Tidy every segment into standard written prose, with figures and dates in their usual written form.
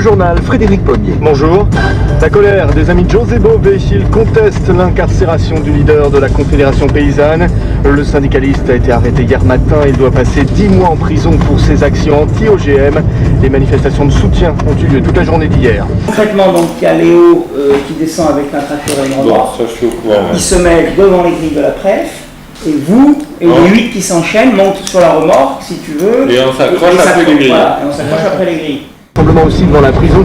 journal, Frédéric Pommier. Bonjour. La colère des amis de José Bové, ils contestent l'incarcération du leader de la Confédération paysanne. Le syndicaliste a été arrêté hier matin. Il doit passer 10 mois en prison pour ses actions anti-OGM. Les manifestations de soutien ont eu lieu toute la journée d'hier. Concrètement, donc, il y a Léo qui descend avec un tracteur et une remorque. Il se met devant les grilles de la presse. Et vous, et les 8 qui s'enchaînent, montent sur la remorque, si tu veux. Et on s'accroche après les grilles. Voilà, et on s'accroche après les grilles. Rassemblement aussi devant la prison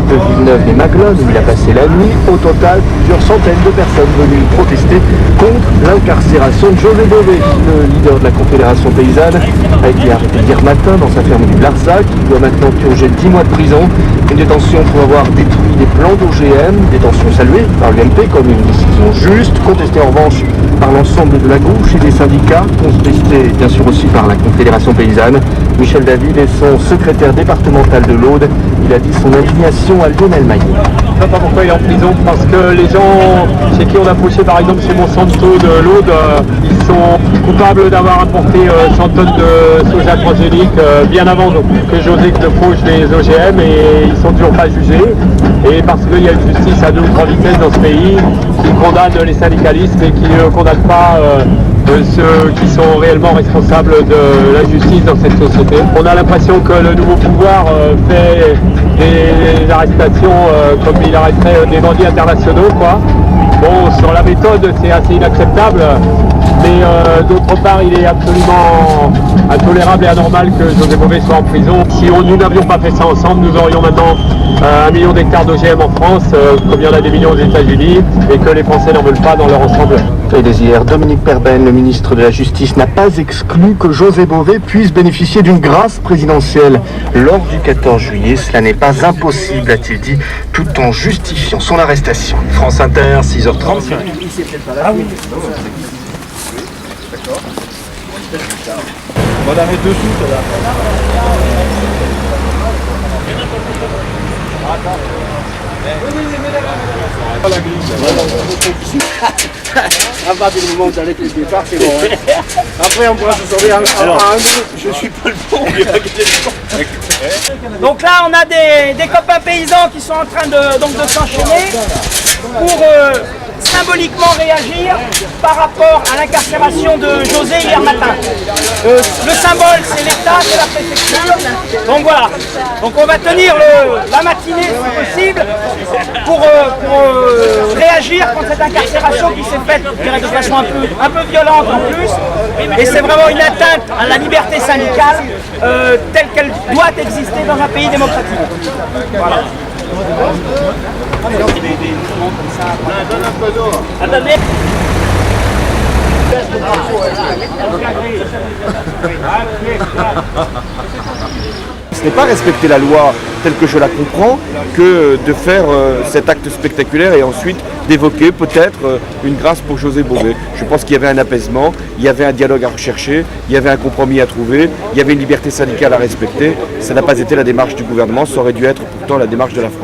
de Villeneuve-les-Maglones où il a passé la nuit. Au total, plusieurs centaines de personnes venues protester contre l'incarcération de José Bové, le leader de la Confédération paysanne, a été arrêté hier matin dans sa ferme du Larzac. Il doit maintenant purger 10 mois de prison. Une détention pour avoir détruit des plants d'OGM, détention saluée par l'UMP comme une décision juste, contestée en revanche par l'ensemble de la gauche et des syndicats, contestée bien sûr aussi par la Confédération paysanne. Michel David est son secrétaire départemental de l'Aude. Il a dit son indignation à Lionel Maillet. Je ne sais pas pourquoi il est en prison, parce que les gens chez qui on a poussé par exemple chez Monsanto de l'Aude, ils sont coupables d'avoir apporté 100 tonnes de soja transgénique bien avant que José Clefauche les OGM et ils sont toujours pas jugés. Et parce qu'il y a une justice à 2 ou 3 vitesses dans ce pays qui condamne les syndicalistes et qui ne condamne pas ceux qui sont réellement responsables de la justice dans cette société. On a l'impression que le nouveau pouvoir fait des arrestations comme il arrêterait des bandits internationaux, quoi. Bon, sur la méthode, c'est assez inacceptable, mais d'autre part, il est absolument intolérable et anormal que José Bové soit en prison. Si nous n'avions pas fait ça ensemble, nous aurions maintenant 1 million d'hectares d'OGM en France, comme il y en a des millions aux États-Unis, et que les Français n'en veulent pas dans leur ensemble. Et dès hier, Dominique Perben, le ministre de la Justice, n'a pas exclu que José Bové puisse bénéficier d'une grâce présidentielle lors du 14 juillet. Cela n'est pas impossible, a-t-il dit, tout en justifiant son arrestation. France Inter, 6h35. Ah oui. D'accord. On arrête dessous, ça À partir du moment où j'arrête les départs, c'est bon. Hein. Après, on pourra se sauver en un. Je suis pas le bon. Donc là, on a des copains paysans qui sont en train de s'enchaîner pour symboliquement réagir par rapport à l'incarcération de José hier matin. Le symbole, c'est l'État, c'est la préfecture. Donc voilà. Donc on va tenir la matinée, si possible, pour réagir contre cette incarcération qui s'est faite, je dirais, de façon un peu violente en plus. Et c'est vraiment une atteinte à la liberté syndicale telle qu'elle doit exister dans un pays démocratique. Voilà. Donne un peu d'eau. Ce n'est pas respecter la loi telle que je la comprends que de faire cet acte spectaculaire et ensuite d'évoquer peut-être une grâce pour José Bové. Je pense qu'il y avait un apaisement, il y avait un dialogue à rechercher, il y avait un compromis à trouver, il y avait une liberté syndicale à respecter. Ça n'a pas été la démarche du gouvernement, ça aurait dû être pourtant la démarche de la France.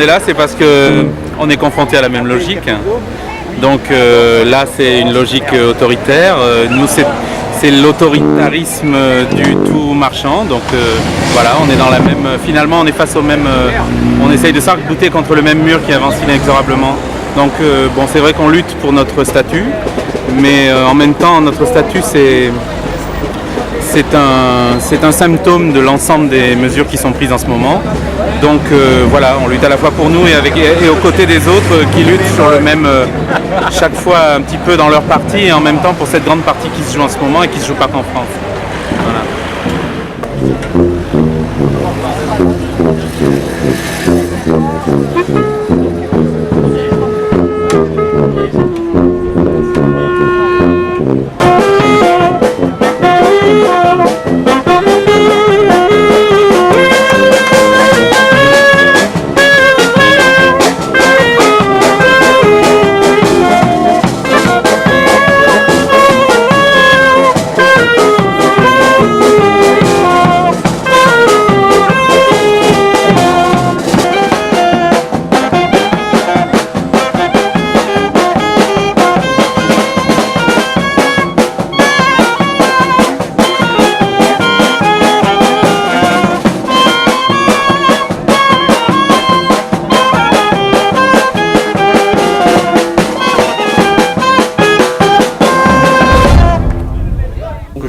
est là, c'est parce qu'on est confronté à la même logique. Donc là, c'est une logique autoritaire. Nous, c'est l'autoritarisme du tout marchand. Donc voilà, on est dans la même. Finalement, on est face au même. On essaye de s'arc-bouter contre le même mur qui avance inexorablement. Donc bon, c'est vrai qu'on lutte pour notre statut, mais en même temps, notre statut, c'est un symptôme de l'ensemble des mesures qui sont prises en ce moment. Donc voilà, on lutte à la fois pour nous et aux côtés des autres qui luttent sur le même, chaque fois un petit peu dans leur parti, et en même temps pour cette grande partie qui se joue en ce moment et qui ne se joue pas qu'en France. Voilà.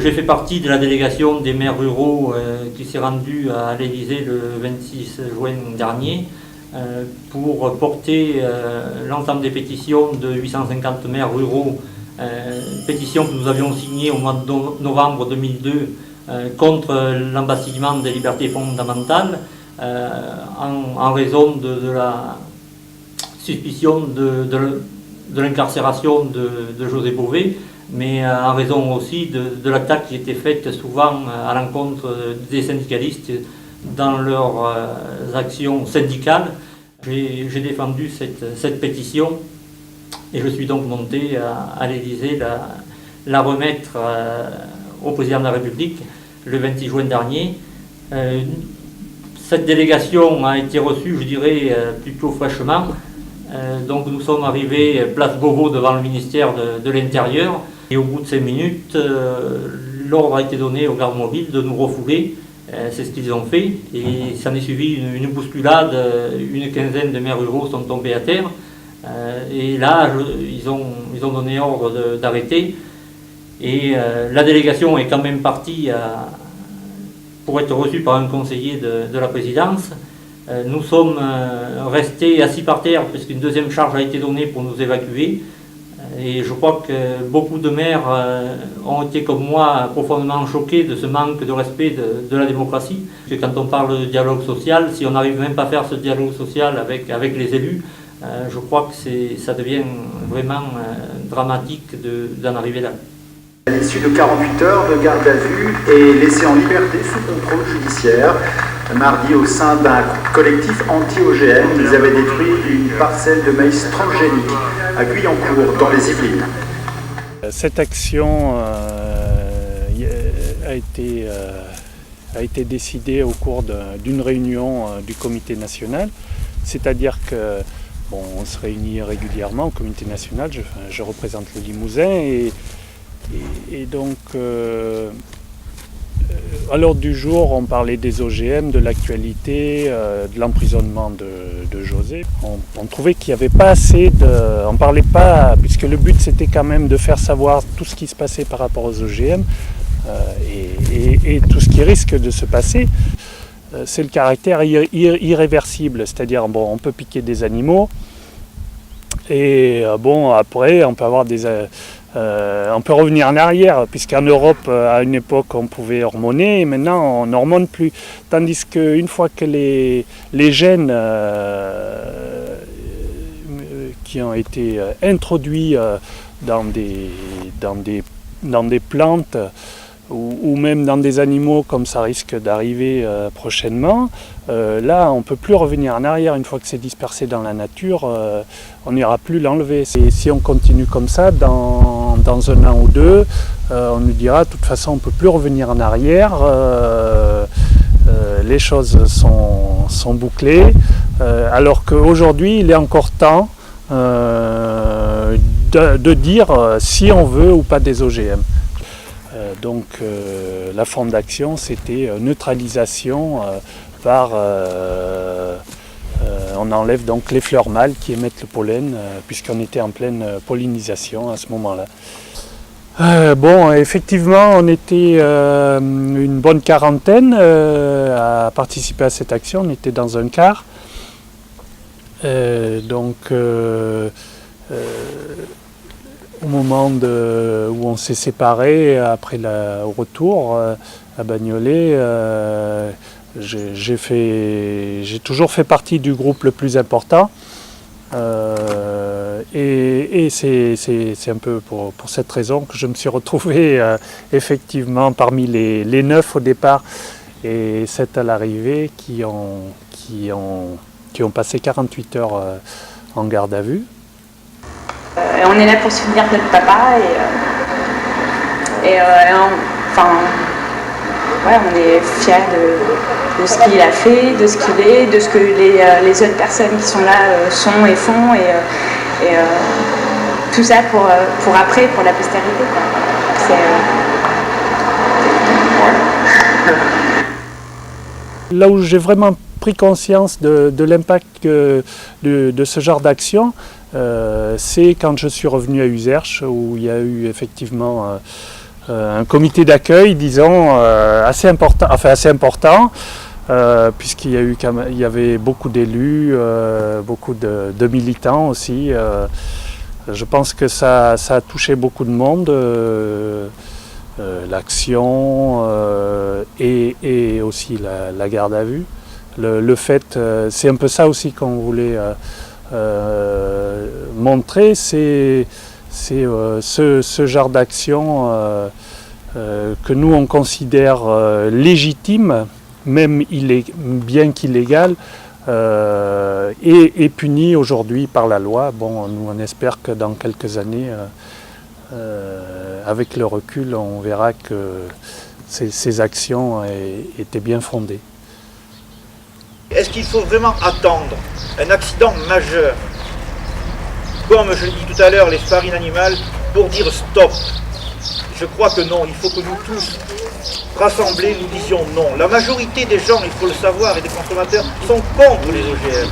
J'ai fait partie de la délégation des maires ruraux qui s'est rendue à l'Élysée le 26 juin dernier pour porter l'ensemble des pétitions de 850 maires ruraux, pétitions que nous avions signées au mois de novembre 2002 contre l'embastillement des libertés fondamentales en raison de la suspicion de l'incarcération de José Bové, mais en raison aussi de l'attaque qui était faite souvent à l'encontre des syndicalistes dans leurs actions syndicales. J'ai défendu cette pétition et je suis donc monté à l'Élysée la remettre au président de la République le 26 juin dernier. Cette délégation a été reçue, je dirais, plutôt fraîchement. Donc nous sommes arrivés place Beauvau devant le ministère de l'Intérieur. Et au bout de 5 minutes, l'ordre a été donné aux gardes mobiles de nous refouler. C'est ce qu'ils ont fait. Et s'en est suivi une bousculade. Une quinzaine de maires ruraux sont tombés à terre. Et là, ils ont donné ordre d'arrêter. Et la délégation est quand même partie pour être reçue par un conseiller de la présidence. Nous sommes restés assis par terre puisqu'une deuxième charge a été donnée pour nous évacuer. Et je crois que beaucoup de maires ont été comme moi profondément choqués de ce manque de respect de la démocratie. Parce que quand on parle de dialogue social, si on n'arrive même pas à faire ce dialogue social avec les élus, je crois que ça devient vraiment dramatique d'en arriver là. À l'issue de 48 heures de garde à vue et laissé en liberté sous contrôle judiciaire, mardi au sein d'un collectif anti-OGM, ils avaient détruit une parcelle de maïs transgénique à Guyancourt, dans les Yvelines. Cette action a été décidée au cours d'une réunion du comité national, c'est-à-dire que on se réunit régulièrement au comité national, je représente le Limousin et donc à l'ordre du jour, on parlait des OGM, de l'actualité, de l'emprisonnement de José. On trouvait qu'il n'y avait pas assez on ne parlait pas, puisque le but c'était quand même de faire savoir tout ce qui se passait par rapport aux OGM et tout ce qui risque de se passer. C'est le caractère irréversible, c'est-à-dire on peut piquer des animaux et après on peut avoir on peut revenir en arrière, puisqu'en Europe, à une époque, on pouvait hormoner, et maintenant, on n'hormone plus. Tandis qu'une fois que les gènes qui ont été introduits dans des plantes, ou même dans des animaux, comme ça risque d'arriver prochainement, là, on ne peut plus revenir en arrière. Une fois que c'est dispersé dans la nature, on n'ira plus l'enlever. Si on continue comme ça, dans 1 an ou 2, on nous dira, de toute façon, on ne peut plus revenir en arrière. les choses sont bouclées, alors qu'aujourd'hui il est encore temps de dire si on veut ou pas des OGM. Donc la forme d'action, c'était neutralisation par... on enlève donc les fleurs mâles qui émettent le pollen, puisqu'on était en pleine pollinisation à ce moment-là. Effectivement, on était une bonne quarantaine à participer à cette action. On était dans un car. Au moment où on s'est séparés, après au retour à Bagnolet, j'ai toujours fait partie du groupe le plus important. Et c'est un peu pour cette raison que je me suis retrouvé effectivement parmi les 9 au départ et 7 à l'arrivée qui ont passé 48 heures en garde à vue. On est là pour soutenir notre papa on est fiers de ce qu'il a fait, de ce qu'il est, de ce que les autres personnes qui sont là sont et font, et tout ça pour après, pour la postérité, quoi. Là où j'ai vraiment pris conscience de l'impact de ce genre d'action, c'est quand je suis revenu à Uzerche, où il y a eu effectivement un comité d'accueil, disons, assez important, puisqu'il y avait beaucoup d'élus, beaucoup de militants aussi. Je pense que ça a touché beaucoup de monde, l'action et aussi la garde à vue. Le fait, c'est un peu ça aussi qu'on voulait montrer, c'est ce genre d'action que nous on considère légitime, même bien qu'illégal, est puni aujourd'hui par la loi. Bon, nous on espère que dans quelques années, avec le recul, on verra que ces actions étaient bien fondées. Est-ce qu'il faut vraiment attendre un accident majeur, comme je l'ai dit tout à l'heure, les farines animales, pour dire stop? Je crois que non, il faut que nous tous, rassemblés, nous disions non. La majorité des gens, il faut le savoir, et des consommateurs, sont contre les OGM.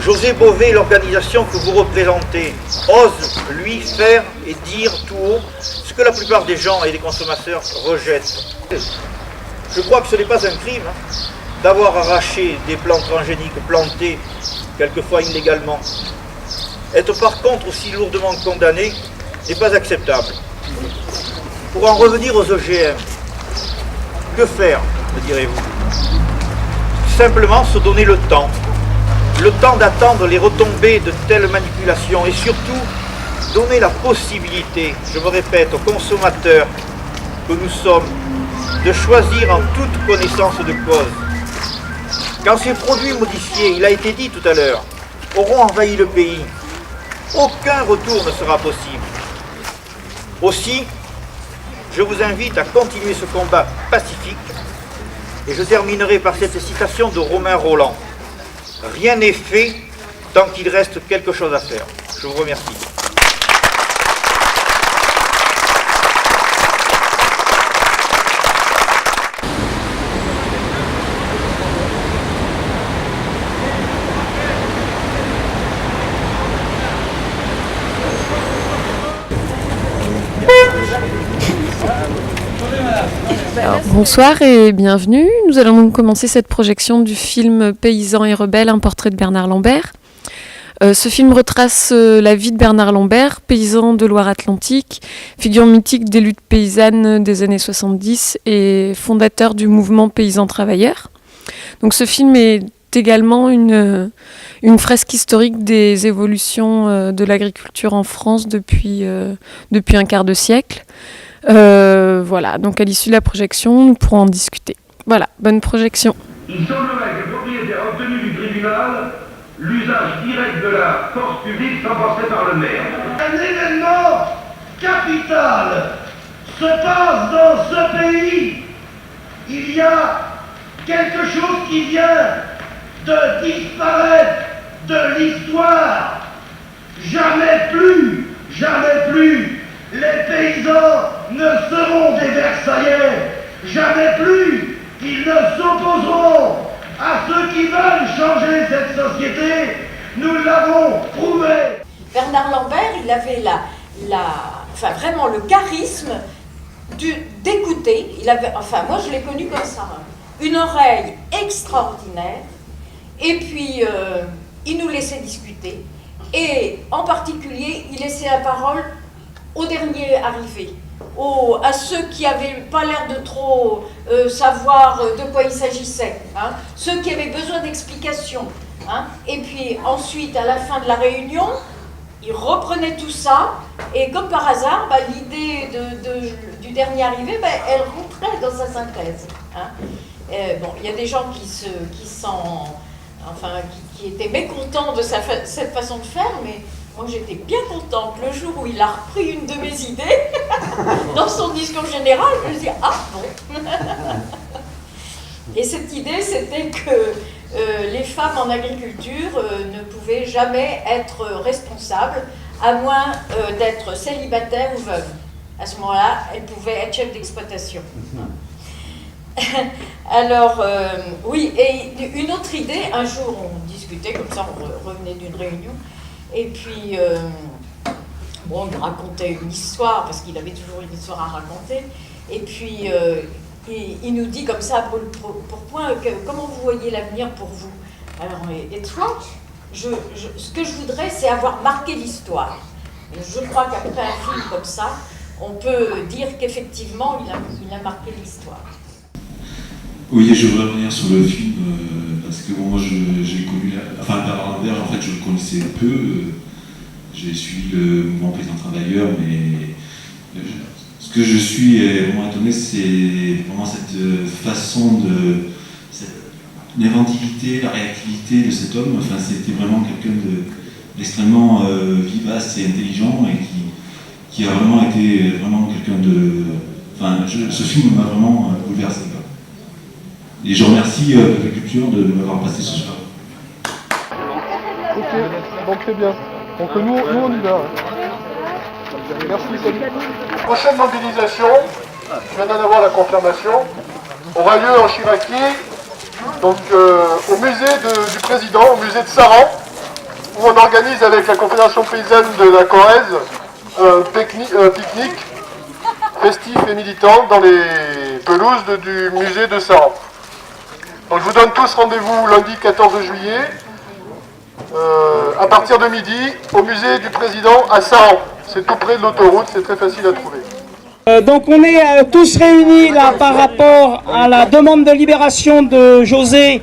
José Bové, l'organisation que vous représentez, ose, lui, faire et dire tout haut ce que la plupart des gens et des consommateurs rejettent. Je crois que ce n'est pas un crime d'avoir arraché des plantes transgéniques plantées, quelquefois illégalement. Être par contre aussi lourdement condamné n'est pas acceptable. Pour en revenir aux OGM, que faire, me direz-vous? Simplement se donner le temps d'attendre les retombées de telles manipulations et surtout donner la possibilité, je me répète, aux consommateurs que nous sommes, de choisir en toute connaissance de cause. Quand ces produits modifiés, il a été dit tout à l'heure, auront envahi le pays, aucun retour ne sera possible. Aussi, je vous invite à continuer ce combat pacifique et je terminerai par cette citation de Romain Rolland. Rien n'est fait tant qu'il reste quelque chose à faire. Je vous remercie. Alors, bonsoir et bienvenue. Nous allons donc commencer cette projection du film Paysans et rebelles, un portrait de Bernard Lambert. Ce film retrace la vie de Bernard Lambert, paysan de Loire-Atlantique, figure mythique des luttes paysannes des années 70 et fondateur du mouvement paysan travailleur. Donc ce film est également une fresque historique des évolutions de l'agriculture en France depuis un quart de siècle. Voilà, donc à l'issue de la projection, nous pourrons en discuter. Voilà, bonne projection. Il semblerait que le propriétaire a obtenu du tribunal l'usage direct de la force publique sans passer par le maire. Un événement capital se passe dans ce pays. Il y a quelque chose qui vient de disparaître de l'histoire. Jamais plus, les paysans ne seront des Versaillais. Jamais plus, ils ne s'opposeront à ceux qui veulent changer cette société. Nous l'avons prouvé. Bernard Lambert, il avait vraiment le charisme d'écouter. Moi je l'ai connu comme ça. Une oreille extraordinaire. Et puis, il nous laissait discuter. Et en particulier, il laissait la parole aux derniers arrivés, à ceux qui n'avaient pas l'air de trop savoir de quoi il s'agissait, hein, ceux qui avaient besoin d'explications. Hein. Et puis ensuite, à la fin de la réunion, il reprenait tout ça, et comme par hasard, l'idée du dernier arrivé, elle rentrait dans sa synthèse. Hein. Il y a des gens qui étaient mécontents de cette façon de faire, mais moi j'étais bien contente. Le jour où il a repris une de mes idées, dans son discours général, je me suis dit, ah bon. Et cette idée, c'était que les femmes en agriculture ne pouvaient jamais être responsables, à moins d'être célibataires ou veuves. À ce moment-là, elles pouvaient être chefs d'exploitation. Alors, oui, et une autre idée, un jour on discutait, comme ça on revenait d'une réunion, et puis, on lui racontait une histoire, parce qu'il avait toujours une histoire à raconter, et puis il nous dit comme ça, pour point, comment vous voyez l'avenir pour vous? Alors, it's right. Ce que je voudrais, c'est avoir marqué l'histoire. Je crois qu'après un film comme ça, on peut dire qu'effectivement, il a marqué l'histoire. Oui, je voudrais revenir sur le film, parce que moi j'ai connu, Bernard Lambert, en fait je le connaissais peu, j'ai suivi le mouvement paysan travailleur, mais ce que je suis vraiment étonné, c'est vraiment cette façon l'inventivité, la réactivité de cet homme. Enfin, c'était vraiment quelqu'un d'extrêmement vivace et intelligent, et qui a vraiment été quelqu'un de... ce film m'a vraiment bouleversé. Et je remercie la culture de m'avoir passé ce soir. Ok, donc très bien. Donc nous on y va. Merci, salut. Prochaine mobilisation, je viens d'en avoir la confirmation, aura lieu en Chiraquie, donc au musée du président, au musée de Saran, où on organise avec la Confédération paysanne de la Corrèze un pique-nique festif et militant dans les pelouses du musée de Saran. Donc je vous donne tous rendez-vous lundi 14 juillet, à partir de midi, au musée du président à Saran. C'est tout près de l'autoroute, c'est très facile à trouver. Donc on est tous réunis là par rapport à la demande de libération de José,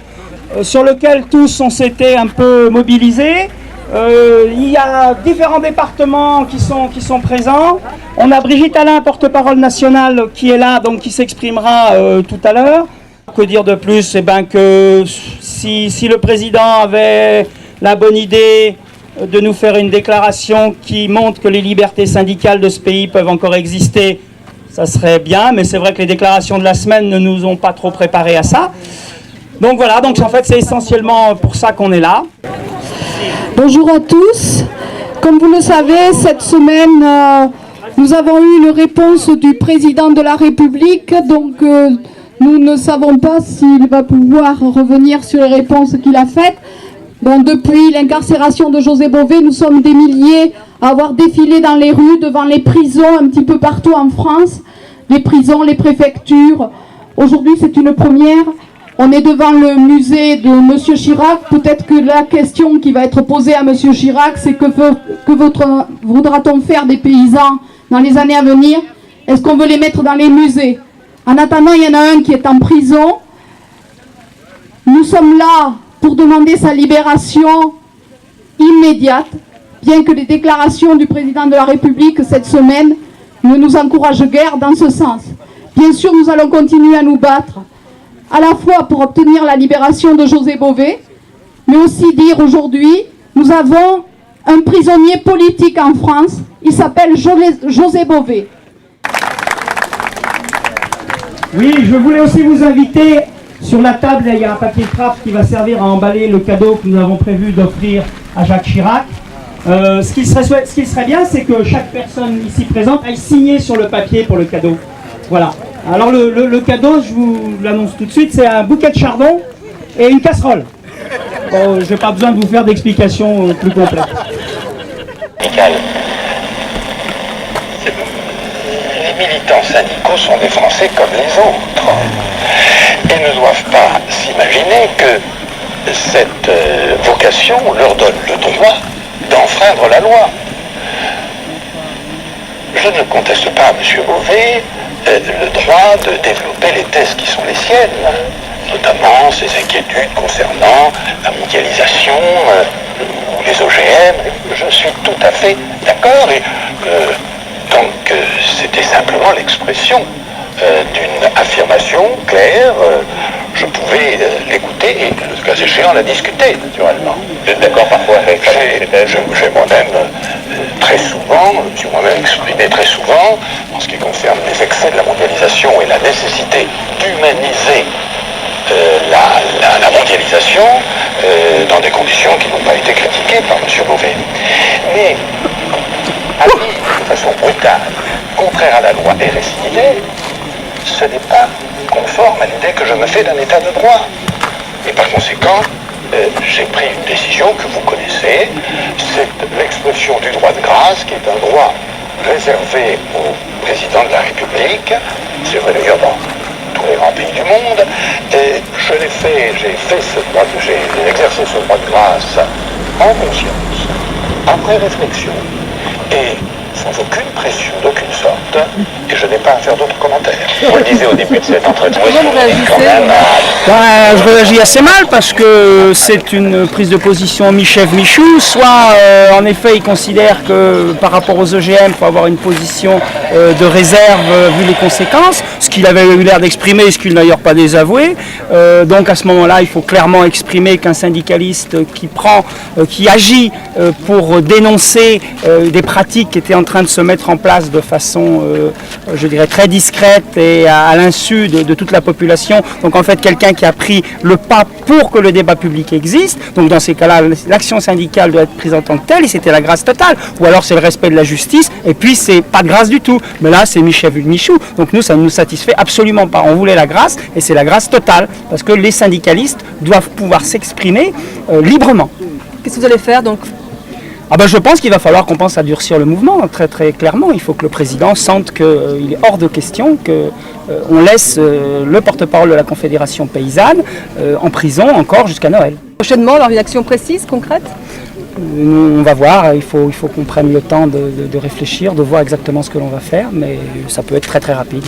sur lequel tous on s'était un peu mobilisés. Il y a différents départements qui sont présents. On a Brigitte Alain, porte-parole nationale, qui est là, donc qui s'exprimera tout à l'heure. Que dire de plus? Que si le président avait la bonne idée de nous faire une déclaration qui montre que les libertés syndicales de ce pays peuvent encore exister, ça serait bien, mais c'est vrai que les déclarations de la semaine ne nous ont pas trop préparés à ça. Donc voilà, donc en fait c'est essentiellement pour ça qu'on est là. Bonjour à tous. Comme vous le savez, cette semaine, nous avons eu une réponse du président de la République, donc nous ne savons pas s'il va pouvoir revenir sur les réponses qu'il a faites. Bon, depuis l'incarcération de José Bové, nous sommes des milliers à avoir défilé dans les rues, devant les prisons, un petit peu partout en France. Les prisons, les préfectures. Aujourd'hui, c'est une première. On est devant le musée de M. Chirac. Peut-être que la question qui va être posée à M. Chirac, c'est que voudra-t-on faire des paysans dans les années à venir? Est-ce qu'on veut les mettre dans les musées? En attendant, il y en a un qui est en prison. Nous sommes là pour demander sa libération immédiate, bien que les déclarations du président de la République cette semaine ne nous encouragent guère dans ce sens. Bien sûr, nous allons continuer à nous battre, à la fois pour obtenir la libération de José Bové, mais aussi dire aujourd'hui, nous avons un prisonnier politique en France, il s'appelle José Bové. Oui, je voulais aussi vous inviter Sur la table, il y a un papier craft qui va servir à emballer le cadeau que nous avons prévu d'offrir à Jacques Chirac. Ce qui serait bien, c'est que chaque personne ici présente aille signer sur le papier pour le cadeau. Voilà. Alors le cadeau, je vous l'annonce tout de suite, c'est un bouquet de chardon et une casserole. Bon, je n'ai pas besoin de vous faire d'explications plus complètes. Les militants syndicaux sont des Français comme les autres. Ils ne doivent pas s'imaginer que cette vocation leur donne le droit d'enfreindre la loi. Je ne conteste pas à M. Beauvais le droit de développer les thèses qui sont les siennes, notamment ses inquiétudes concernant la mondialisation ou les OGM. Je suis tout à fait d'accord et donc c'était simplement l'expression d'une affirmation claire. Je pouvais l'écouter et, le cas échéant, la discuter, naturellement. Vous êtes d'accord parfois avec ça? J'ai moi-même très souvent, je suis moi-même exprimé très souvent, en ce qui concerne les excès de la mondialisation et la nécessité d'humaniser la mondialisation dans des conditions qui n'ont pas été critiquées par M. Beauvais. Mais, agir de façon brutale, contraire à la loi et récidiver, ce n'est pas conforme à l'idée que je me fais d'un état de droit. Et par conséquent, j'ai pris une décision que vous connaissez, c'est l'expression du droit de grâce, qui est un droit réservé au président de la République, c'est vrai d'ailleurs dans tous les grands pays du monde, et j'ai exercé ce droit de grâce en conscience, après réflexion, et sans aucune pression d'aucune sorte, et je n'ai pas à faire d'autres commentaires. Vous le disiez au début de cet entretien. Je réagis assez mal parce que c'est une prise de position mi-chef mi-chou. Soit en effet il considère que par rapport aux OGM il faut avoir une position de réserve vu les conséquences, ce qu'il avait eu l'air d'exprimer, ce qu'il n'a d'ailleurs pas désavoué. Donc à ce moment-là il faut clairement exprimer qu'un syndicaliste qui agit pour dénoncer des pratiques qui étaient en train de se mettre en place de façon, je dirais, très discrète et à l'insu de toute la population. Donc en fait, quelqu'un qui a pris le pas pour que le débat public existe. Donc dans ces cas-là, l'action syndicale doit être prise en tant que telle et c'était la grâce totale. Ou alors c'est le respect de la justice et puis c'est pas de grâce du tout. Mais là, c'est mi-chef mi-chou. Donc nous, ça ne nous satisfait absolument pas. On voulait la grâce et c'est la grâce totale parce que les syndicalistes doivent pouvoir s'exprimer librement. Qu'est-ce que vous allez faire donc ? Je pense qu'il va falloir qu'on pense à durcir le mouvement, très très clairement. Il faut que le président sente qu'il est hors de question qu'on laisse le porte-parole de la Confédération paysanne en prison encore jusqu'à Noël. Prochainement, alors une action précise, concrète ? On va voir, il faut qu'on prenne le temps de réfléchir, de voir exactement ce que l'on va faire, mais ça peut être très très rapide.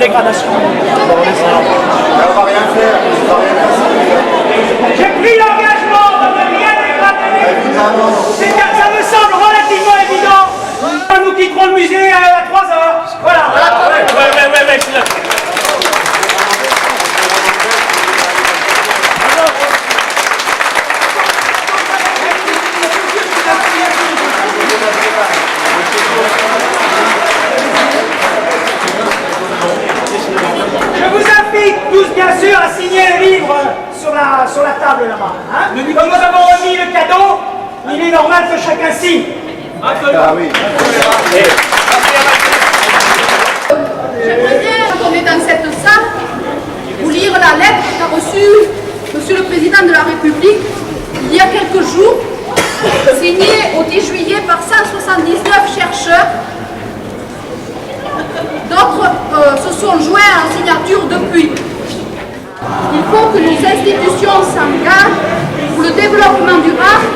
dégradation. J'ai pris l'engagement de ne rien dégrader. Ça me semble relativement évident. Nous quitterons le musée à 3h. Voilà. Je vous invite tous bien sûr à signer le livre sur la table là-bas. Hein. Comme nous avons remis le cadeau, il est normal que chacun signe. Ah oui. J'aimerais bien, quand on est dans cette salle, vous lire la lettre qu'a reçue Monsieur le Président de la République il y a quelques jours, signée au 10 juillet par 179 chercheurs. D'autres se sont joints en signature depuis. Il faut que nos institutions s'engagent pour le développement durable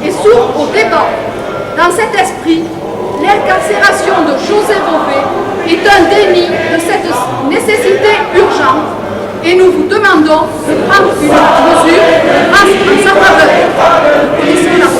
et s'ouvrent au débat. Dans cet esprit, l'incarcération de José Bové est un déni de cette nécessité urgente et nous vous demandons de prendre une mesure en sa faveur. Nous connaissons la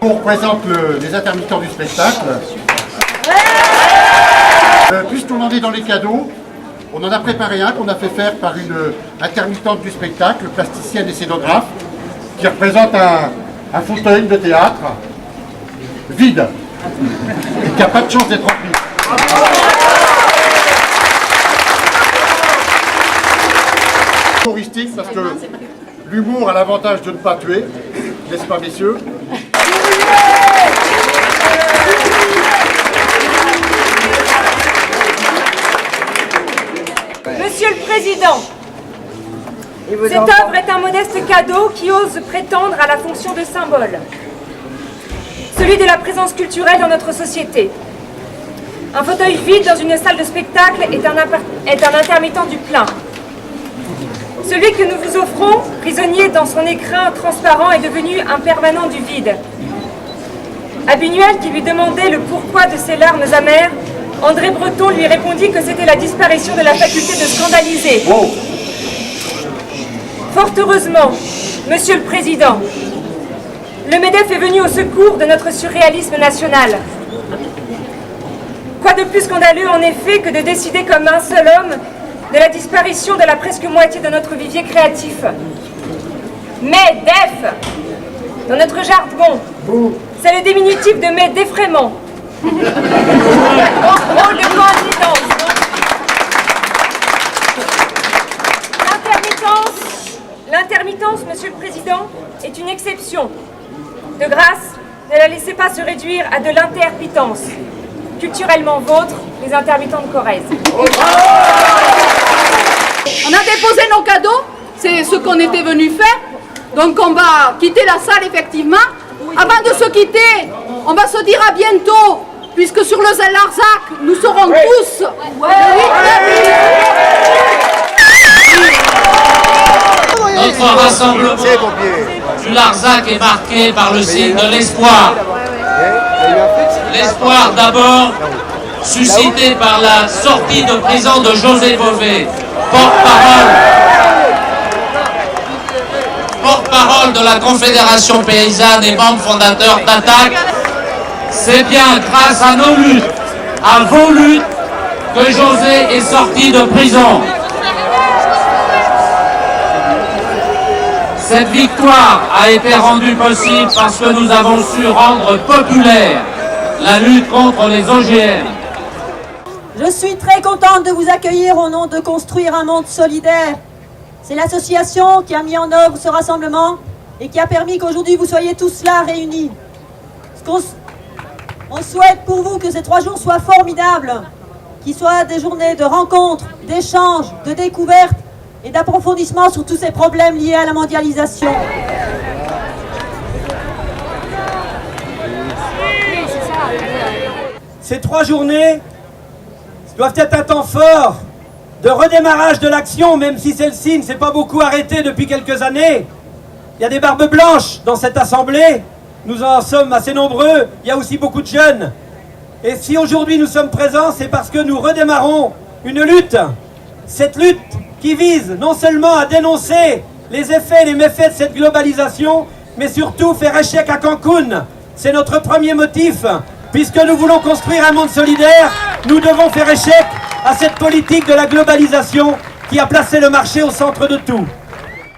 On représente les intermittents du spectacle. Puisqu'on en est dans les cadeaux, on en a préparé un qu'on a fait faire par une intermittente du spectacle, plasticienne et scénographe, qui représente un fauteuil de théâtre vide, et qui n'a pas de chance d'être rempli. Humoristique, parce que l'humour a l'avantage de ne pas tuer, n'est-ce pas messieurs? Monsieur le Président, cette œuvre est un modeste cadeau qui ose prétendre à la fonction de symbole, celui de la présence culturelle dans notre société. Un fauteuil vide dans une salle de spectacle est un intermittent du plein. Celui que nous vous offrons, prisonnier dans son écrin transparent, est devenu un permanent du vide. À Buñuel, qui lui demandait le pourquoi de ses larmes amères, André Breton lui répondit que c'était la disparition de la faculté de scandaliser. Oh. Fort heureusement, Monsieur le Président, le MEDEF est venu au secours de notre surréalisme national. Quoi de plus scandaleux en effet que de décider comme un seul homme de la disparition de la presque moitié de notre vivier créatif. MEDEF, dans notre jargon, C'est le diminutif de mes défraiements. Drôle de coïncidence. L'intermittence, Monsieur le Président, est une exception. De grâce, ne la laissez pas se réduire à de l'intermittence. Culturellement vôtre, les intermittents de Corrèze. On a déposé nos cadeaux, c'est ce qu'on était venu faire. Donc on va quitter la salle effectivement. Avant de se quitter, on va se dire à bientôt, puisque sur le Larzac, nous serons tous Notre rassemblement du Larzac est marqué par le signe de l'espoir. L'espoir d'abord suscité par la sortie de prison de José Bové, porte-parole de la Confédération paysanne et membre fondateur d'Attaque. C'est bien grâce à nos luttes, à vos luttes, que José est sorti de prison. Cette victoire a été rendue possible parce que nous avons su rendre populaire la lutte contre les OGM. Je suis très contente de vous accueillir au nom de Construire un monde solidaire. C'est l'association qui a mis en œuvre ce rassemblement et qui a permis qu'aujourd'hui vous soyez tous là réunis. On souhaite pour vous que ces 3 jours soient formidables, qu'ils soient des journées de rencontres, d'échanges, de découvertes et d'approfondissement sur tous ces problèmes liés à la mondialisation. Ces 3 journées doivent être un temps fort de redémarrage de l'action, même si celle-ci ne s'est pas beaucoup arrêtée depuis quelques années. Il y a des barbes blanches dans cette assemblée, nous en sommes assez nombreux, il y a aussi beaucoup de jeunes. Et si aujourd'hui nous sommes présents, c'est parce que nous redémarrons une lutte. Cette lutte qui vise non seulement à dénoncer les effets et les méfaits de cette globalisation, mais surtout faire échec à Cancun. C'est notre premier motif. Puisque nous voulons construire un monde solidaire, nous devons faire échec à cette politique de la globalisation qui a placé le marché au centre de tout.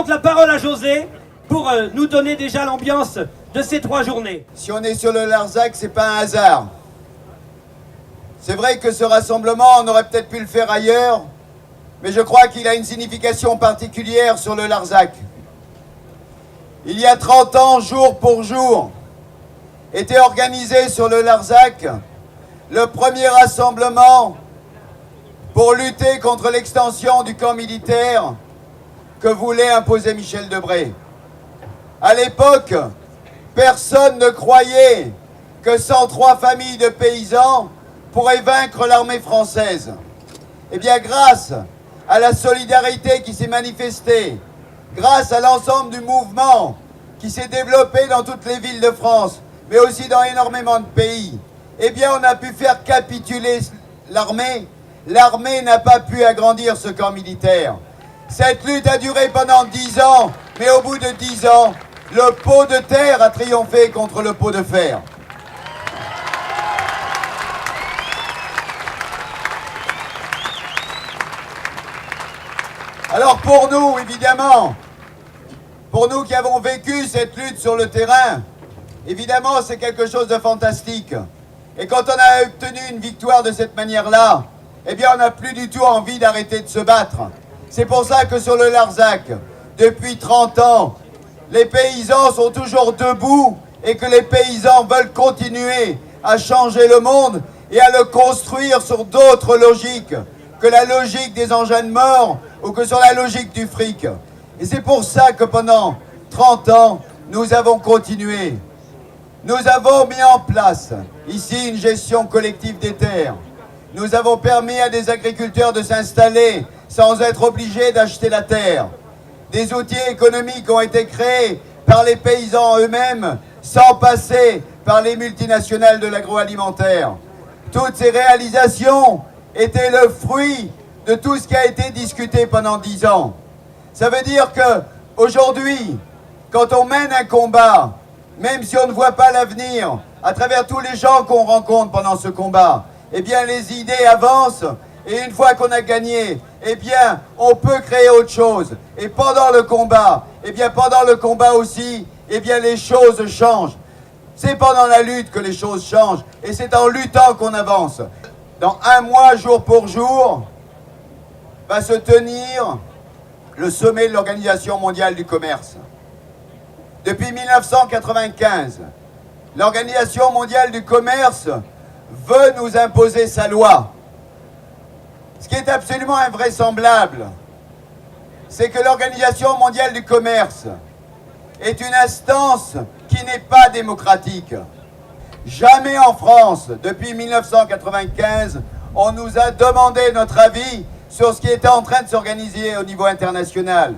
La parole à José pour nous donner déjà l'ambiance de ces 3 journées. Si on est sur le Larzac, c'est pas un hasard. C'est vrai que ce rassemblement, on aurait peut-être pu le faire ailleurs, mais je crois qu'il a une signification particulière sur le Larzac. Il y a 30 ans, jour pour jour, était organisé sur le Larzac le premier rassemblement pour lutter contre l'extension du camp militaire que voulait imposer Michel Debré. À l'époque, personne ne croyait que 103 familles de paysans pourraient vaincre l'armée française. Eh bien, grâce à la solidarité qui s'est manifestée, grâce à l'ensemble du mouvement qui s'est développé dans toutes les villes de France, mais aussi dans énormément de pays, eh bien on a pu faire capituler l'armée. L'armée n'a pas pu agrandir ce camp militaire. Cette lutte a duré pendant 10 ans, mais au bout de 10 ans, le pot de terre a triomphé contre le pot de fer. Alors pour nous, évidemment, pour nous qui avons vécu cette lutte sur le terrain, évidemment, c'est quelque chose de fantastique. Et quand on a obtenu une victoire de cette manière-là, eh bien, on n'a plus du tout envie d'arrêter de se battre. C'est pour ça que sur le Larzac, depuis 30 ans, les paysans sont toujours debout et que les paysans veulent continuer à changer le monde et à le construire sur d'autres logiques que la logique des engins de mort ou que sur la logique du fric. Et c'est pour ça que pendant 30 ans, nous avons continué. Nous avons mis en place ici une gestion collective des terres. Nous avons permis à des agriculteurs de s'installer sans être obligés d'acheter la terre. Des outils économiques ont été créés par les paysans eux-mêmes sans passer par les multinationales de l'agroalimentaire. Toutes ces réalisations étaient le fruit de tout ce qui a été discuté pendant 10 ans. Ça veut dire qu'aujourd'hui, quand on mène un combat, même si on ne voit pas l'avenir, à travers tous les gens qu'on rencontre pendant ce combat, eh bien les idées avancent et une fois qu'on a gagné, eh bien on peut créer autre chose. Et pendant le combat, eh bien pendant le combat aussi, eh bien les choses changent. C'est pendant la lutte que les choses changent. Et c'est en luttant qu'on avance. Dans un mois, jour pour jour, va se tenir le sommet de l'Organisation mondiale du commerce. Depuis 1995, l'Organisation mondiale du commerce veut nous imposer sa loi. Ce qui est absolument invraisemblable, c'est que l'Organisation mondiale du commerce est une instance qui n'est pas démocratique. Jamais en France, depuis 1995, on nous a demandé notre avis sur ce qui était en train de s'organiser au niveau international.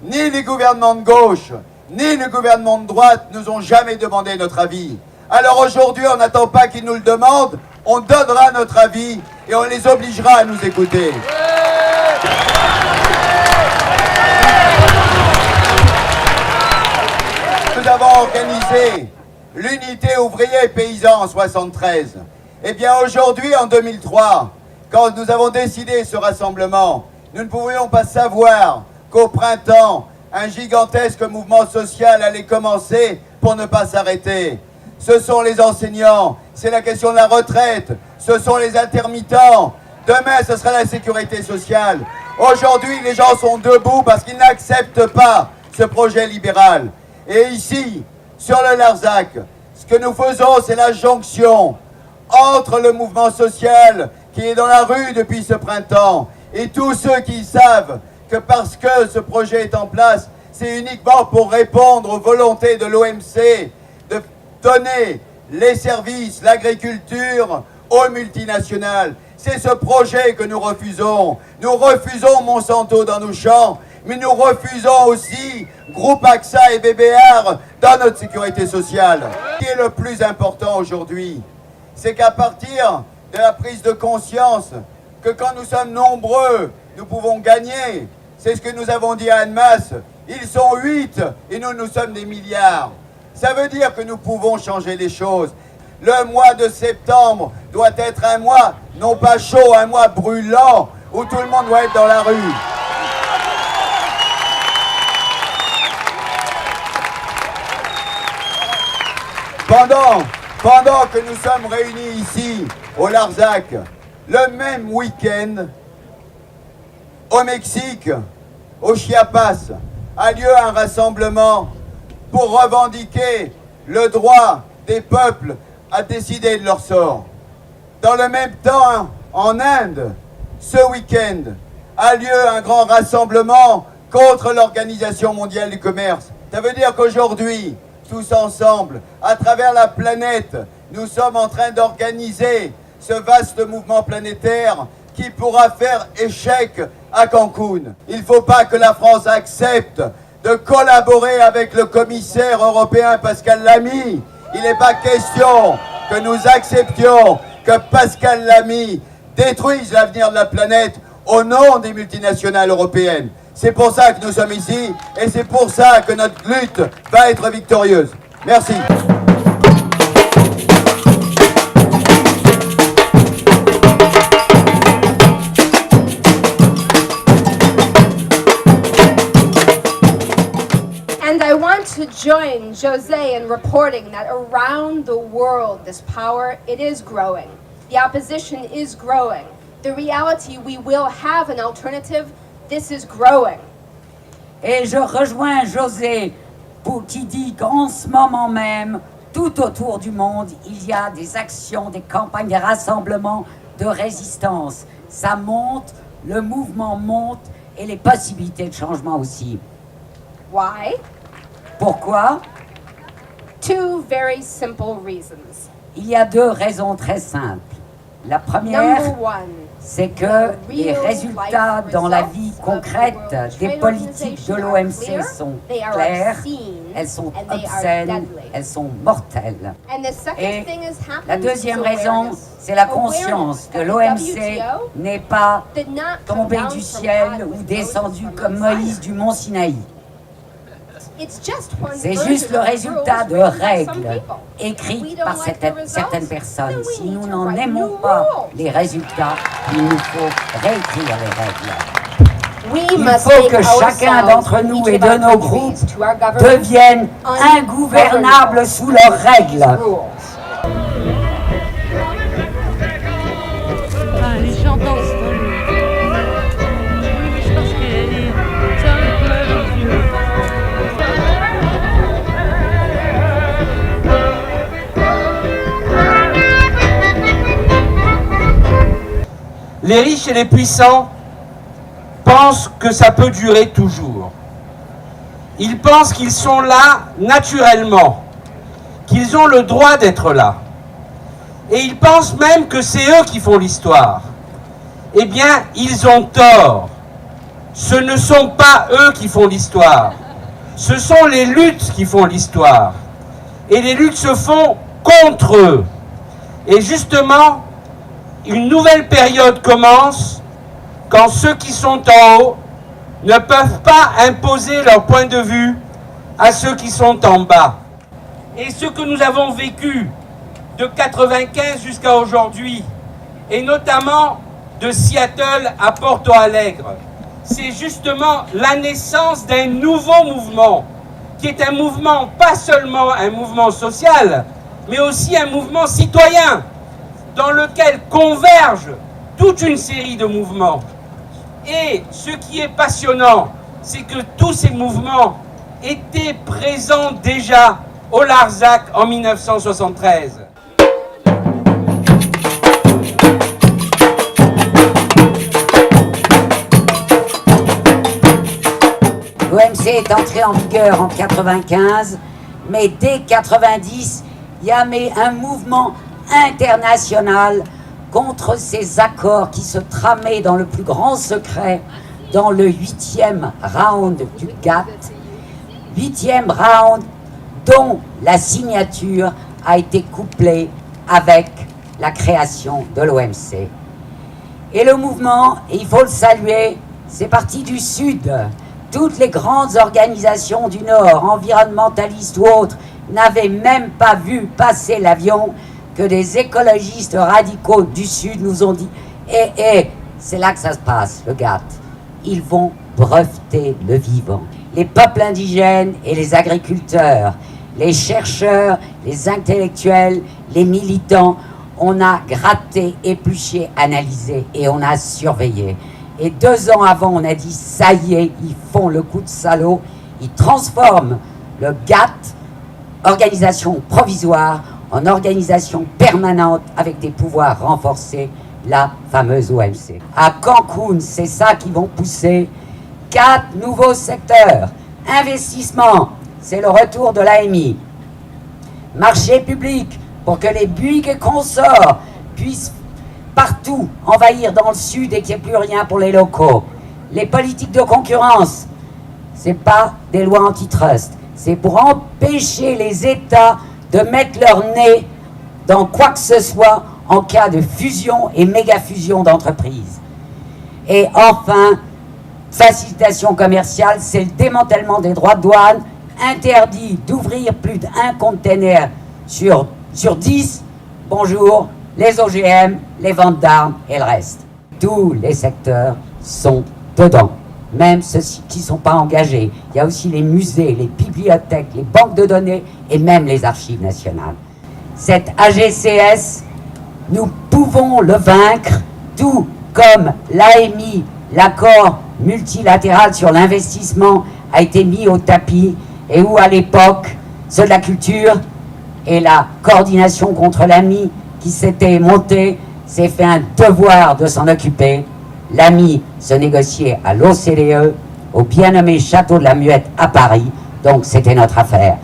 Ni les gouvernements de gauche, ni les gouvernements de droite nous ont jamais demandé notre avis. Alors aujourd'hui, on n'attend pas qu'ils nous le demandent, on donnera notre avis et on les obligera à nous écouter. Nous avons organisé l'unité ouvrier paysan en 73. Eh bien aujourd'hui, en 2003, quand nous avons décidé ce rassemblement, nous ne pouvions pas savoir qu'au printemps, un gigantesque mouvement social allait commencer pour ne pas s'arrêter. Ce sont les enseignants, c'est la question de la retraite, ce sont les intermittents. Demain, ce sera la sécurité sociale. Aujourd'hui, les gens sont debout parce qu'ils n'acceptent pas ce projet libéral. Et ici, sur le Larzac, ce que nous faisons, c'est la jonction entre le mouvement social qui est dans la rue depuis ce printemps et tous ceux qui savent que parce que ce projet est en place, c'est uniquement pour répondre aux volontés de l'OMC de donner les services, l'agriculture aux multinationales. C'est ce projet que nous refusons. Nous refusons Monsanto dans nos champs, mais nous refusons aussi Groupe AXA et BBR dans notre sécurité sociale. Ce qui est le plus important aujourd'hui, c'est qu'à partir de la prise de conscience que quand nous sommes nombreux, nous pouvons gagner. C'est ce que nous avons dit à Annemasse. Ils sont 8 et nous sommes des milliards. Ça veut dire que nous pouvons changer les choses. Le mois de septembre doit être un mois, non pas chaud, un mois brûlant, où tout le monde doit être dans la rue. Pendant que nous sommes réunis ici, au Larzac, le même week-end, au Mexique, au Chiapas, a lieu un rassemblement pour revendiquer le droit des peuples à décider de leur sort. Dans le même temps, en Inde, ce week-end, a lieu un grand rassemblement contre l'Organisation mondiale du commerce. Ça veut dire qu'aujourd'hui, tous ensemble, à travers la planète, nous sommes en train d'organiser ce vaste mouvement planétaire qui pourra faire échec à Cancun. Il ne faut pas que la France accepte de collaborer avec le commissaire européen Pascal Lamy. Il n'est pas question que nous acceptions que Pascal Lamy détruise l'avenir de la planète au nom des multinationales européennes. C'est pour ça que nous sommes ici et c'est pour ça que notre lutte va être victorieuse. Merci. And I want to join José in reporting that around the world, this power, it is growing. The opposition is growing. The reality, we will have an alternative. This is growing. Et je rejoins José qui dit qu'en ce moment même, tout autour du monde, il y a des actions, des campagnes, des rassemblements de résistance. Ça monte, le mouvement monte et les possibilités de changement aussi. Why? Pourquoi? Two very simple reasons. Il y a deux raisons très simples. La première, c'est que les résultats dans la vie concrète des politiques de l'OMC sont clairs, elles sont obscènes, elles sont mortelles. Et la deuxième raison, c'est la conscience que l'OMC n'est pas tombé du ciel ou descendu comme Moïse du mont Sinaï. C'est juste le résultat de règles écrites par certaines personnes. Si nous n'en aimons pas les résultats, il nous faut réécrire les règles. Il faut que chacun d'entre nous et de nos groupes devienne ingouvernable sous leurs règles. Les gens dansent. Oui, je pense qu'elle est... C'est un peu à leurs yeux. Les riches et les puissants pensent que ça peut durer toujours. Ils pensent qu'ils sont là naturellement, qu'ils ont le droit d'être là. Et ils pensent même que c'est eux qui font l'histoire. Eh bien, ils ont tort. Ce ne sont pas eux qui font l'histoire. Ce sont les luttes qui font l'histoire. Et les luttes se font contre eux. Et justement, une nouvelle période commence quand ceux qui sont en haut ne peuvent pas imposer leur point de vue à ceux qui sont en bas. Et ce que nous avons vécu de 95 jusqu'à aujourd'hui, et notamment de Seattle à Porto Alegre, c'est justement la naissance d'un nouveau mouvement, qui est un mouvement, pas seulement un mouvement social, mais aussi un mouvement citoyen, dans lequel convergent toute une série de mouvements. Et ce qui est passionnant, c'est que tous ces mouvements étaient présents déjà au Larzac en 1973. L'OMC est entré en vigueur en 95, mais dès 90, il y a un mouvement international contre ces accords qui se tramaient dans le plus grand secret dans le 8e round du GATT. 8e round dont la signature a été couplée avec la création de l'OMC. Et le mouvement, et il faut le saluer, c'est parti du Sud. Toutes les grandes organisations du Nord, environnementalistes ou autres, n'avaient même pas vu passer l'avion que des écologistes radicaux du Sud nous ont dit c'est là que ça se passe, le GATT. Ils vont breveter le vivant. Les peuples indigènes et les agriculteurs, les chercheurs, les intellectuels, les militants, on a gratté, épluché, analysé et on a surveillé. Et 2 ans avant, on a dit, ça y est, ils font le coup de salaud, ils transforment le GATT, organisation provisoire, en organisation permanente avec des pouvoirs renforcés, la fameuse OMC. À Cancun, c'est ça qu'ils vont pousser 4 nouveaux secteurs. Investissement, c'est le retour de l'AMI. Marché public, pour que les Bouygues et consorts puissent partout envahir dans le sud et qu'il n'y ait plus rien pour les locaux. Les politiques de concurrence, c'est pas des lois antitrust, c'est pour empêcher les États de mettre leur nez dans quoi que ce soit en cas de fusion et méga-fusion d'entreprises. Et enfin, facilitation commerciale, c'est le démantèlement des droits de douane, interdit d'ouvrir plus d'1 container sur 10, bonjour, les OGM, les ventes d'armes et le reste. Tous les secteurs sont dedans, même ceux qui ne sont pas engagés. Il y a aussi les musées, les bibliothèques, les banques de données et même les archives nationales. Cette AGCS, nous pouvons le vaincre, tout comme l'AMI, l'accord multilatéral sur l'investissement, a été mis au tapis et où à l'époque, ceux de la culture et la coordination contre l'AMI qui s'était montée s'est fait un devoir de s'en occuper. L'AMI se négociait à l'OCDE, au bien nommé Château de la Muette à Paris, donc c'était notre affaire.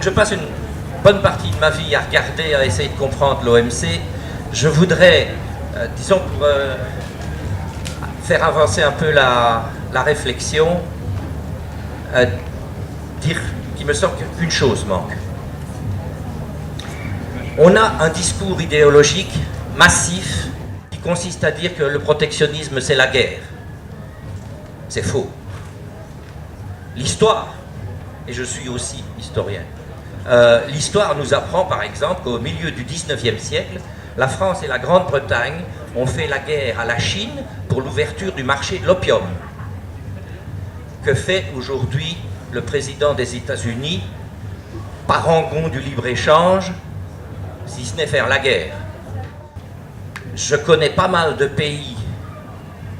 Je passe une bonne partie de ma vie à regarder, à essayer de comprendre l'OMC. Je voudrais disons pour faire avancer un peu la réflexion, dire qu'il me semble qu'une chose manque. On a un discours idéologique massif qui consiste à dire que le protectionnisme c'est la guerre. C'est faux. L'histoire, et je suis aussi historien, l'histoire nous apprend par exemple qu'au milieu du 19e siècle, la France et la Grande-Bretagne ont fait la guerre à la Chine pour l'ouverture du marché de l'opium. Que fait aujourd'hui le président des États-Unis, parangon du libre-échange, si ce n'est faire la guerre? Je connais pas mal de pays,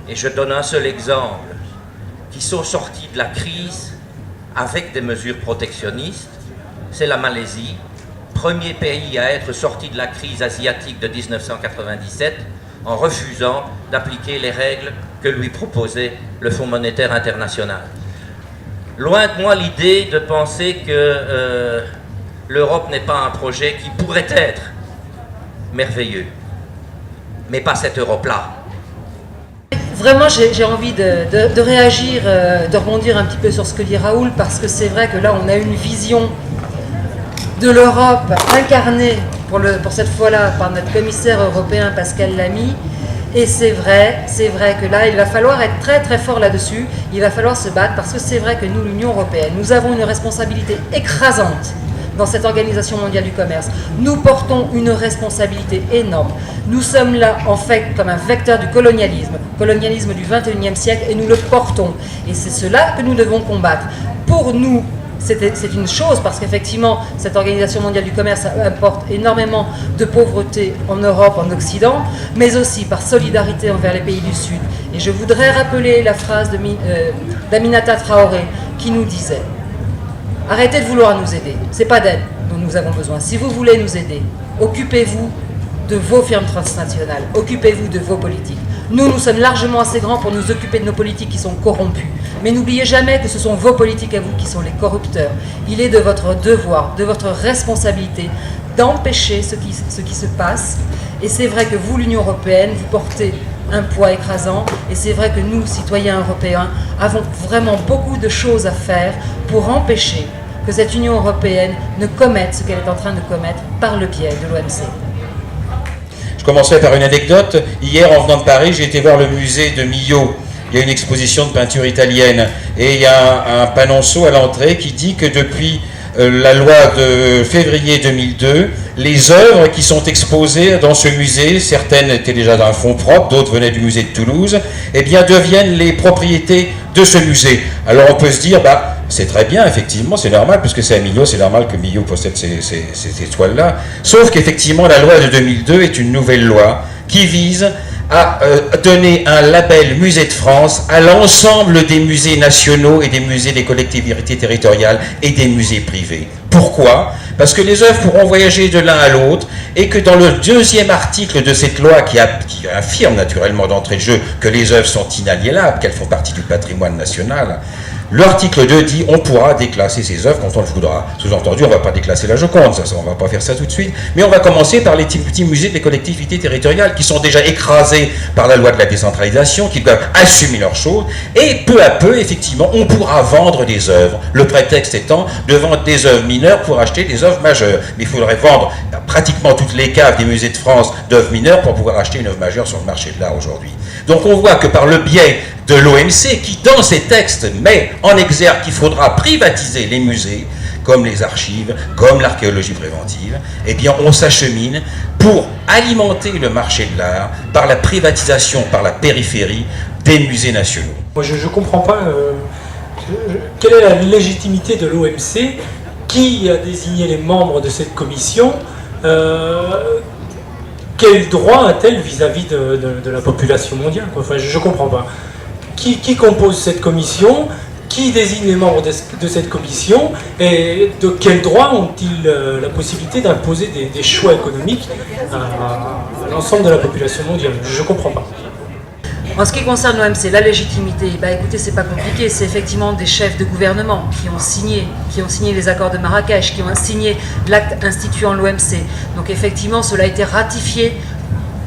et je donne un seul exemple, qui sont sortis de la crise avec des mesures protectionnistes. C'est la Malaisie, premier pays à être sorti de la crise asiatique de 1997 en refusant d'appliquer les règles que lui proposait le Fonds monétaire international. Loin de moi l'idée de penser que l'Europe n'est pas un projet qui pourrait être merveilleux, mais pas cette Europe-là. Vraiment, j'ai envie de réagir, de rebondir un petit peu sur ce que dit Raoul, parce que c'est vrai que là, on a une vision de l'Europe incarnée, pour cette fois-là, par notre commissaire européen Pascal Lamy. Et c'est vrai que là, il va falloir être très très fort là-dessus, il va falloir se battre, parce que c'est vrai que nous, l'Union européenne, nous avons une responsabilité écrasante dans cette organisation mondiale du commerce. Nous portons une responsabilité énorme. Nous sommes là, en fait, comme un vecteur du colonialisme du 21e siècle, et nous le portons. Et c'est cela que nous devons combattre. Pour nous, c'est une chose, parce qu'effectivement, cette organisation mondiale du commerce apporte énormément de pauvreté en Europe, en Occident, mais aussi par solidarité envers les pays du Sud. Et je voudrais rappeler la phrase d'Aminata Traoré, qui nous disait: arrêtez de vouloir nous aider, c'est pas d'aide dont nous avons besoin. Si vous voulez nous aider, occupez-vous de vos firmes transnationales, occupez-vous de vos politiques. Nous sommes largement assez grands pour nous occuper de nos politiques qui sont corrompues. Mais n'oubliez jamais que ce sont vos politiques à vous qui sont les corrupteurs. Il est de votre devoir, de votre responsabilité d'empêcher ce qui se passe. Et c'est vrai que vous, l'Union européenne, vous portez un poids écrasant. Et c'est vrai que nous, citoyens européens, avons vraiment beaucoup de choses à faire pour empêcher que cette Union européenne ne commette ce qu'elle est en train de commettre par le biais de l'OMC. Je commencerai par une anecdote. Hier, en venant de Paris, j'ai été voir le musée de Millau. Il y a une exposition de peinture italienne. Et il y a un panonceau à l'entrée qui dit que depuis la loi de février 2002, les œuvres qui sont exposées dans ce musée, certaines étaient déjà dans un fonds propre, d'autres venaient du musée de Toulouse, eh bien deviennent les propriétés de ce musée. Alors on peut se dire, c'est très bien, effectivement, c'est normal, puisque c'est à Millau, c'est normal que Millau possède ces toiles-là. Sauf qu'effectivement, la loi de 2002 est une nouvelle loi qui vise à donner un label Musée de France à l'ensemble des musées nationaux et des musées des collectivités territoriales et des musées privés. Pourquoi ? Parce que les œuvres pourront voyager de l'un à l'autre, et que dans le deuxième article de cette loi qui affirme naturellement d'entrée de jeu que les œuvres sont inaliénables, qu'elles font partie du patrimoine national, l'article 2 dit on pourra déclasser ces œuvres quand on le voudra. Sous-entendu, on ne va pas déclasser la Joconde, on ne va pas faire ça tout de suite, mais on va commencer par les petits musées des collectivités territoriales qui sont déjà écrasés par la loi de la décentralisation, qui doivent assumer leurs choses, et peu à peu, effectivement, on pourra vendre des œuvres. Le prétexte étant de vendre des œuvres mineures pour acheter des œuvres majeures. Mais il faudrait vendre pratiquement toutes les caves des musées de France d'œuvres mineures pour pouvoir acheter une œuvre majeure sur le marché de l'art aujourd'hui. Donc on voit que par le biais de l'OMC, qui dans ses textes met en exergue qu'il faudra privatiser les musées, comme les archives, comme l'archéologie préventive, eh bien on s'achemine pour alimenter le marché de l'art par la privatisation, par la périphérie des musées nationaux. Moi je ne comprends pas quelle est la légitimité de l'OMC, qui a désigné les membres de cette commission, quel droit a-t-elle vis-à-vis de la population mondiale, quoi. Enfin, je ne comprends pas. Qui compose cette commission? Qui désigne les membres de cette commission? Et de quel droit ont-ils la possibilité d'imposer des choix économiques à l'ensemble de la population mondiale? Je ne comprends pas. En ce qui concerne l'OMC, la légitimité, écoutez, c'est pas compliqué, c'est effectivement des chefs de gouvernement qui ont signé les accords de Marrakech, qui ont signé l'acte instituant l'OMC. Donc effectivement, cela a été ratifié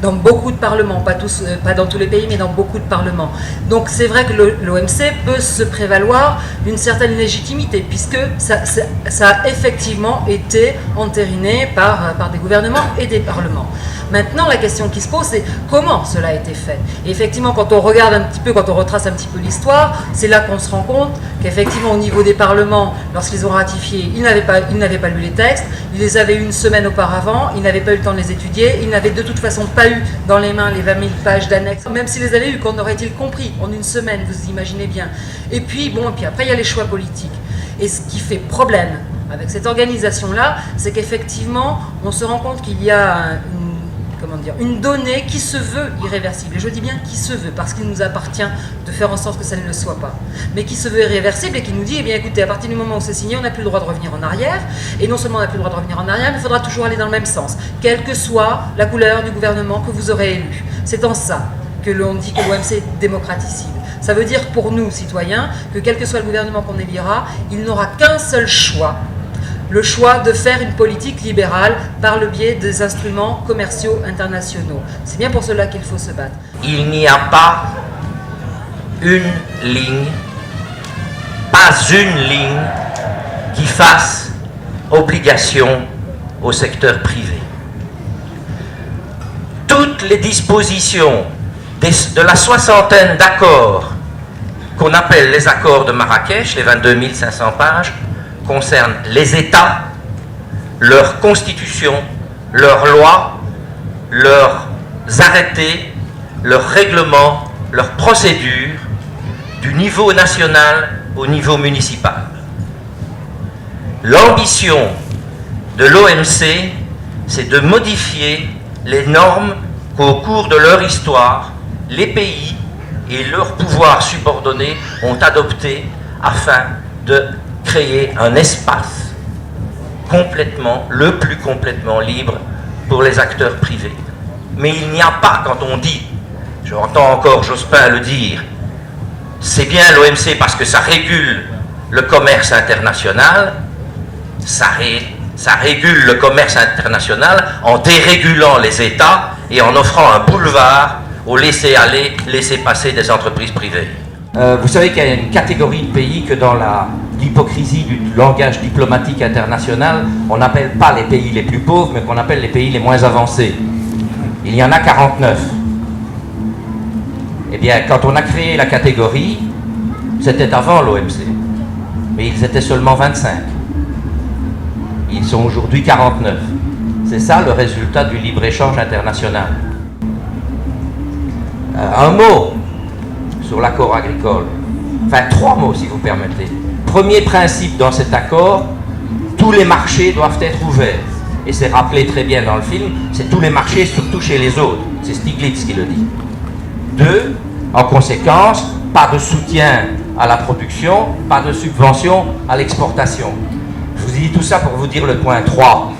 dans beaucoup de parlements, pas dans tous les pays, mais dans beaucoup de parlements. Donc c'est vrai que l'OMC peut se prévaloir d'une certaine légitimité, puisque ça a effectivement été entériné par des gouvernements et des parlements. Maintenant, la question qui se pose, c'est comment cela a été fait. Et effectivement, quand on regarde un petit peu, quand on retrace un petit peu l'histoire, c'est là qu'on se rend compte qu'effectivement, au niveau des parlements, lorsqu'ils ont ratifié, ils n'avaient pas lu les textes, ils les avaient eu une semaine auparavant, ils n'avaient pas eu le temps de les étudier, ils n'avaient de toute façon pas eu dans les mains les 20 000 pages d'annexes, même s'ils les avaient eu, qu'en aurait-il compris en une semaine, vous imaginez bien. Et puis après, il y a les choix politiques. Et ce qui fait problème avec cette organisation-là, c'est qu'effectivement, on se rend compte qu'il y a une donnée qui se veut irréversible. Et je dis bien qui se veut, parce qu'il nous appartient de faire en sorte que ça ne le soit pas. Mais qui se veut irréversible et qui nous dit, eh bien écoutez, à partir du moment où c'est signé, on n'a plus le droit de revenir en arrière. Et non seulement on n'a plus le droit de revenir en arrière, mais il faudra toujours aller dans le même sens, quelle que soit la couleur du gouvernement que vous aurez élu. C'est en ça que l'on dit que l'OMC est démocraticide. Ça veut dire pour nous, citoyens, que quel que soit le gouvernement qu'on élira, il n'aura qu'un seul choix, le choix de faire une politique libérale par le biais des instruments commerciaux internationaux. C'est bien pour cela qu'il faut se battre. Il n'y a pas une ligne, qui fasse obligation au secteur privé. Toutes les dispositions de la soixantaine d'accords qu'on appelle les accords de Marrakech, les 22 500 pages, concernent les États, leur constitution, leurs lois, leurs arrêtés, leurs règlements, leurs procédures, du niveau national au niveau municipal. L'ambition de l'OMC, c'est de modifier les normes qu'au cours de leur histoire, les pays et leurs pouvoirs subordonnés ont adoptées afin de créer un espace le plus complètement libre pour les acteurs privés. Mais il n'y a pas, quand on dit, j'entends encore Jospin le dire, c'est bien l'OMC parce que ça régule le commerce international, ça régule le commerce international en dérégulant les États et en offrant un boulevard au laisser-aller, laisser-passer des entreprises privées. Vous savez qu'il y a une catégorie de pays que dans l'hypocrisie du langage diplomatique international, on n'appelle pas les pays les plus pauvres, mais qu'on appelle les pays les moins avancés. Il y en a 49. Eh bien, quand on a créé la catégorie, c'était avant l'OMC, mais ils étaient seulement 25. Ils sont aujourd'hui 49. C'est ça le résultat du libre-échange international. Un mot sur l'accord agricole. Enfin, 3 mots si vous permettez. Premier principe dans cet accord, tous les marchés doivent être ouverts. Et c'est rappelé très bien dans le film, c'est tous les marchés, surtout chez les autres. C'est Stiglitz qui le dit. 2, en conséquence, pas de soutien à la production, pas de subvention à l'exportation. Je vous dis tout ça pour vous dire le point 3.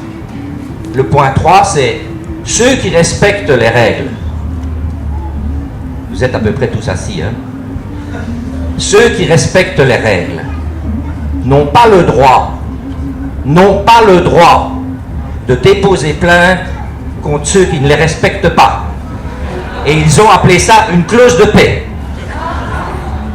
Le point 3, c'est ceux qui respectent les règles. Vous êtes à peu près tous assis, hein? Ceux qui respectent les règles n'ont pas le droit de déposer plainte contre ceux qui ne les respectent pas. Et ils ont appelé ça une clause de paix.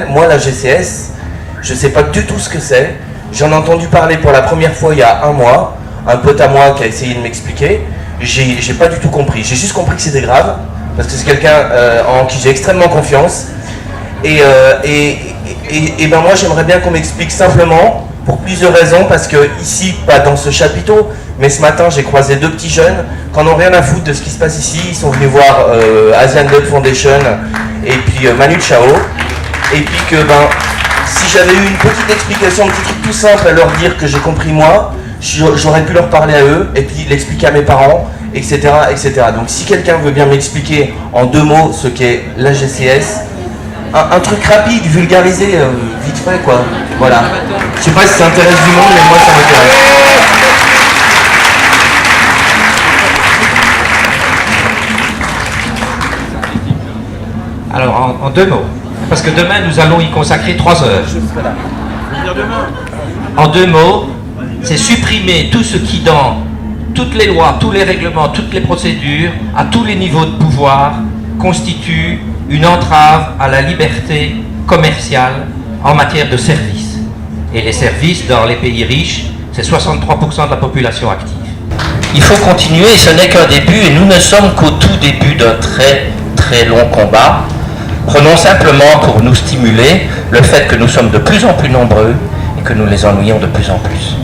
Moi, la GCS, je ne sais pas du tout ce que c'est. J'en ai entendu parler pour la première fois il y a un mois. Un pote à moi qui a essayé de m'expliquer. J'ai pas du tout compris. J'ai juste compris que c'était grave, parce que c'est quelqu'un en qui j'ai extrêmement confiance. Et ben moi, j'aimerais bien qu'on m'explique simplement, pour plusieurs raisons, parce que ici, pas dans ce chapiteau, mais ce matin, j'ai croisé 2 petits jeunes qui n'en ont rien à foutre de ce qui se passe ici. Ils sont venus voir Asian Dog Foundation et puis Manu Chao. Et puis que, ben, si j'avais eu une petite explication, un petit truc tout simple à leur dire que j'ai compris moi, j'aurais pu leur parler à eux et puis l'expliquer à mes parents, etc., etc. Donc si quelqu'un veut bien m'expliquer en 2 mots ce qu'est la GCS, un truc rapide, vulgarisé, vite fait quoi, voilà. Je sais pas si ça intéresse du monde, mais moi ça m'intéresse. Alors en 2 mots, parce que demain nous allons y consacrer 3 heures. En 2 mots, c'est supprimer tout ce toutes les lois, tous les règlements, toutes les procédures, à tous les niveaux de pouvoir, constituent une entrave à la liberté commerciale en matière de services. Et les services, dans les pays riches, c'est 63% de la population active. Il faut continuer, ce n'est qu'un début, et nous ne sommes qu'au tout début d'un très très long combat. Prenons simplement pour nous stimuler le fait que nous sommes de plus en plus nombreux et que nous les ennuyons de plus en plus.